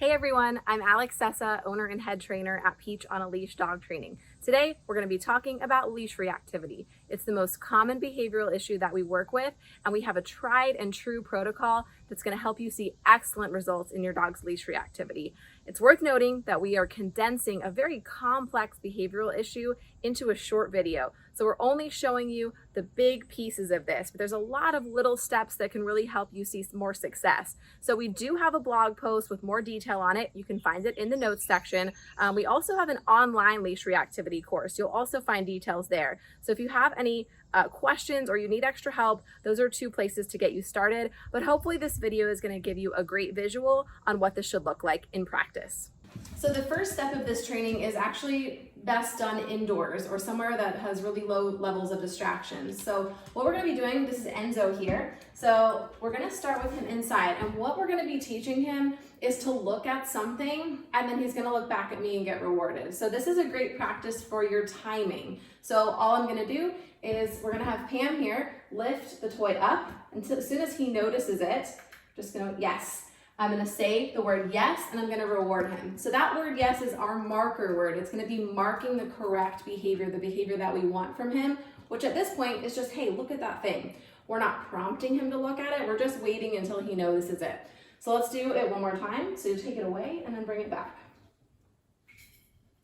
Hey everyone, I'm Alex Sessa, owner and head trainer at Peach on a Leash Dog Training. Today, we're going to be talking about leash reactivity. It's the most common behavioral issue that we work with, and we have a tried and true protocol that's going to help you see excellent results in your dog's leash reactivity. It's worth noting that we are condensing a very complex behavioral issue into a short video. So we're only showing you the big pieces of this, but there's a lot of little steps that can really help you see more success. So we do have a blog post with more detail on it. You can find it in the notes section. We also have an online leash reactivity course. You'll also find details there. So if you have any questions or you need extra help, those are two places to get you started. But hopefully this video is going to give you a great visual on what this should look like in practice. So the first step of this training is actually best done indoors or somewhere that has really low levels of distractions. So what we're going to be doing, this is Enzo here. So we're going to start with him inside, and what we're going to be teaching him is to look at something and then he's going to look back at me and get rewarded. So this is a great practice for your timing. So all I'm going to do is we're going to have Pam here lift the toy up until as soon as he notices it, just going to yes. I'm going to say the word yes, and I'm going to reward him. So that word yes is our marker word. It's going to be marking the correct behavior, the behavior that we want from him, which at this point is just, hey, look at that thing. We're not prompting him to look at it. We're just waiting until he notices it. So let's do it one more time. So take it away and then bring it back.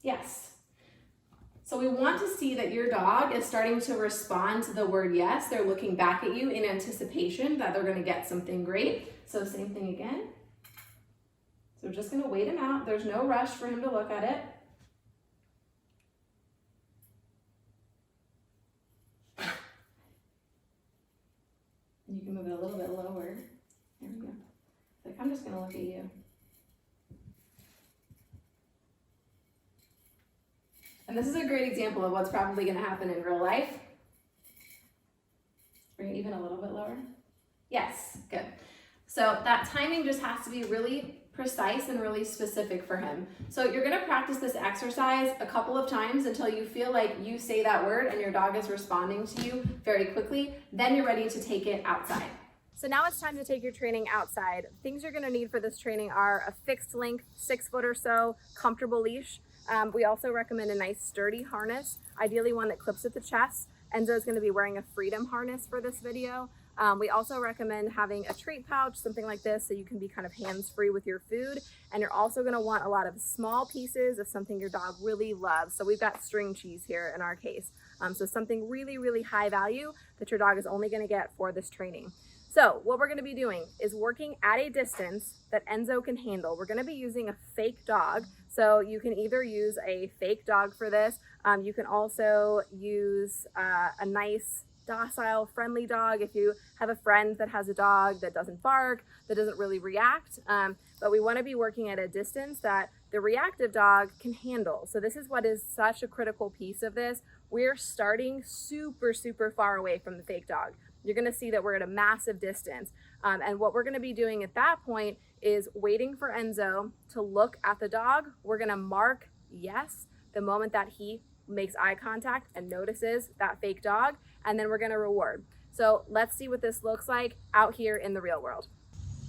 Yes. So we want to see that your dog is starting to respond to the word yes. They're looking back at you in anticipation that they're going to get something great. So same thing again. So we're just going to wait him out. There's no rush for him to look at it. And you can move it a little bit lower. There we go. Like, I'm just going to look at you. And this is a great example of what's probably going to happen in real life. Bring it even a little bit lower. Yes, good. So that timing just has to be really precise and really specific for him. So you're going to practice this exercise a couple of times until you feel like you say that word and your dog is responding to you very quickly. Then you're ready to take it outside. So now it's time to take your training outside. Things you're going to need for this training are a fixed length, 6 foot or so, comfortable leash. We also recommend a nice sturdy harness, ideally one that clips at the chest. Enzo is going to be wearing a freedom harness for this video. We also recommend having a treat pouch, something like this, so you can be kind of hands-free with your food. And you're also going to want a lot of small pieces of something your dog really loves. So we've got string cheese here in our case. So something really, really high value that your dog is only going to get for this training. So what we're going to be doing is working at a distance that Enzo can handle. We're going to be using a fake dog. So you can either use a fake dog for this. You can also use a nice docile, friendly dog if you have a friend that has a dog that doesn't bark, that doesn't really react. But we want to be working at a distance that the reactive dog can handle. So this is what is such a critical piece of this. We're starting super, super far away from the fake dog. You're going to see that we're at a massive distance. And what we're going to be doing at that point is waiting for Enzo to look at the dog. We're going to mark yes the moment that he makes eye contact and notices that fake dog, and then we're going to reward. So let's see what this looks like out here in the real world.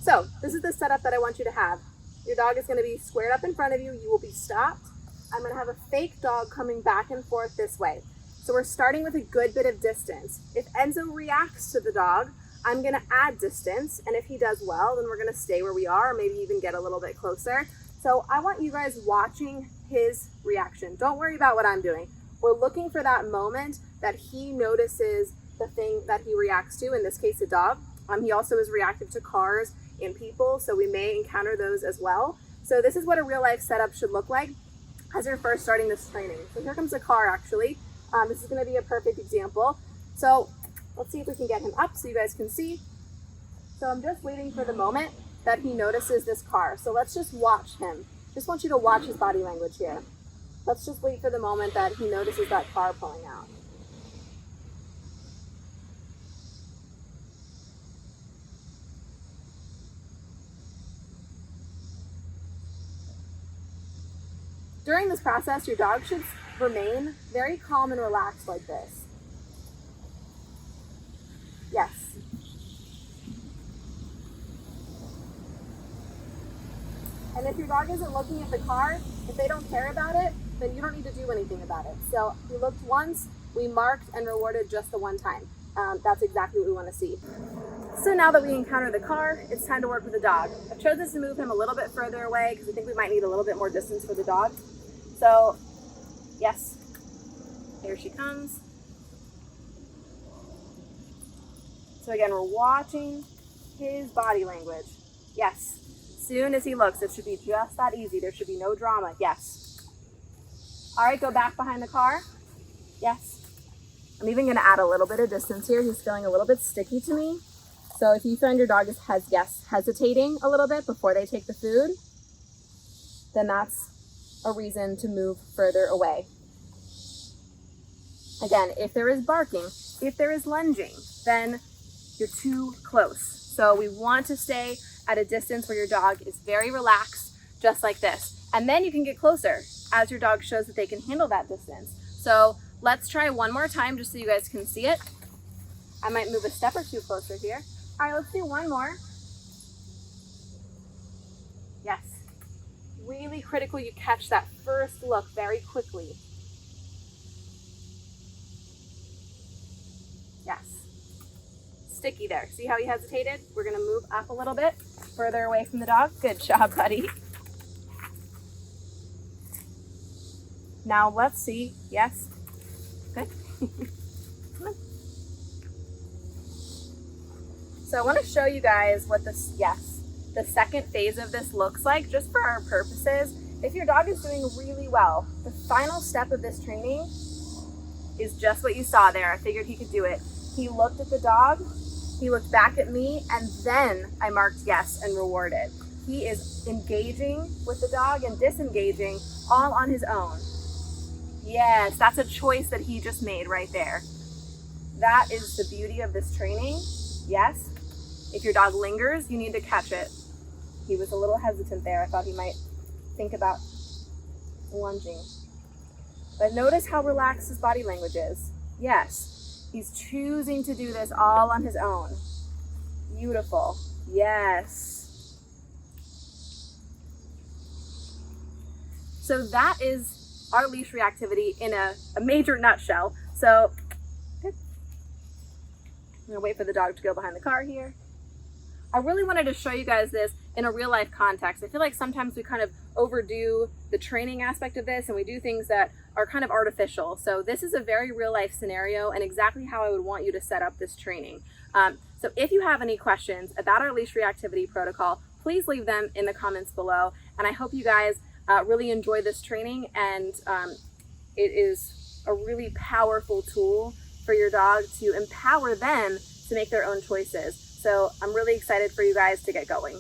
So this is the setup that I want you to have. Your dog is going to be squared up in front of you. You will be stopped. I'm going to have a fake dog coming back and forth this way. So we're starting with a good bit of distance. If Enzo reacts to the dog, I'm going to add distance, and if he does well, then we're going to stay where we are, or maybe even get a little bit closer. So I want you guys watching his reaction. Don't worry about what I'm doing. We're looking for that moment that he notices the thing that he reacts to, in this case, a dog. He also is reactive to cars and people, so we may encounter those as well. So this is what a real life setup should look like as you're first starting this training. So here comes a car, actually. This is going to be a perfect example. So let's see if we can get him up so you guys can see. So I'm just waiting for the moment that he notices this car. So let's just watch him. Just want you to watch his body language here. Let's just wait for the moment that he notices that car pulling out. During this process, your dog should remain very calm and relaxed like this. Yes. And if your dog isn't looking at the car, if they don't care about it, then you don't need to do anything about it. So he looked once, we marked and rewarded just the one time. That's exactly what we want to see. So now that we encounter the car, it's time to work with the dog. I've chosen to move him a little bit further away because I think we might need a little bit more distance for the dog. So, yes, here she comes. So again, we're watching his body language. Yes, soon as he looks, it should be just that easy. There should be no drama. Yes. All right, go back behind the car. Yes. I'm even gonna add a little bit of distance here. He's feeling a little bit sticky to me. So if you find your dog is hesitating a little bit before they take the food, then that's a reason to move further away. Again, if there is barking, if there is lunging, then you're too close. So we want to stay at a distance where your dog is very relaxed, just like this. And then you can get closer as your dog shows that they can handle that distance. So let's try one more time just so you guys can see it. I might move a step or two closer here. All right, let's do one more. Yes. Really critical you catch that first look very quickly. Yes. Sticky there. See how he hesitated? We're gonna move up a little bit further away from the dog. Good job, buddy. Now let's see. Yes. Good. Come on. So I want to show you guys what the second phase of this looks like, just for our purposes. If your dog is doing really well, the final step of this training is just what you saw there. I figured he could do it. He looked at the dog, he looked back at me, and then I marked yes and rewarded. He is engaging with the dog and disengaging all on his own. Yes, that's a choice that he just made right there. That is the beauty of this training. Yes, if your dog lingers, you need to catch it. He was a little hesitant there. I thought he might think about lunging. But notice how relaxed his body language is. Yes, he's choosing to do this all on his own. Beautiful. Yes. So that is our leash reactivity in a major nutshell. So, good. I'm gonna wait for the dog to go behind the car here. I really wanted to show you guys this in a real life context. I feel like sometimes we kind of overdo the training aspect of this and we do things that are kind of artificial. So this is a very real life scenario and exactly how I would want you to set up this training. So if you have any questions about our leash reactivity protocol, please leave them in the comments below. And I hope you guys really enjoy this training, and it is a really powerful tool for your dog to empower them to make their own choices. So I'm really excited for you guys to get going.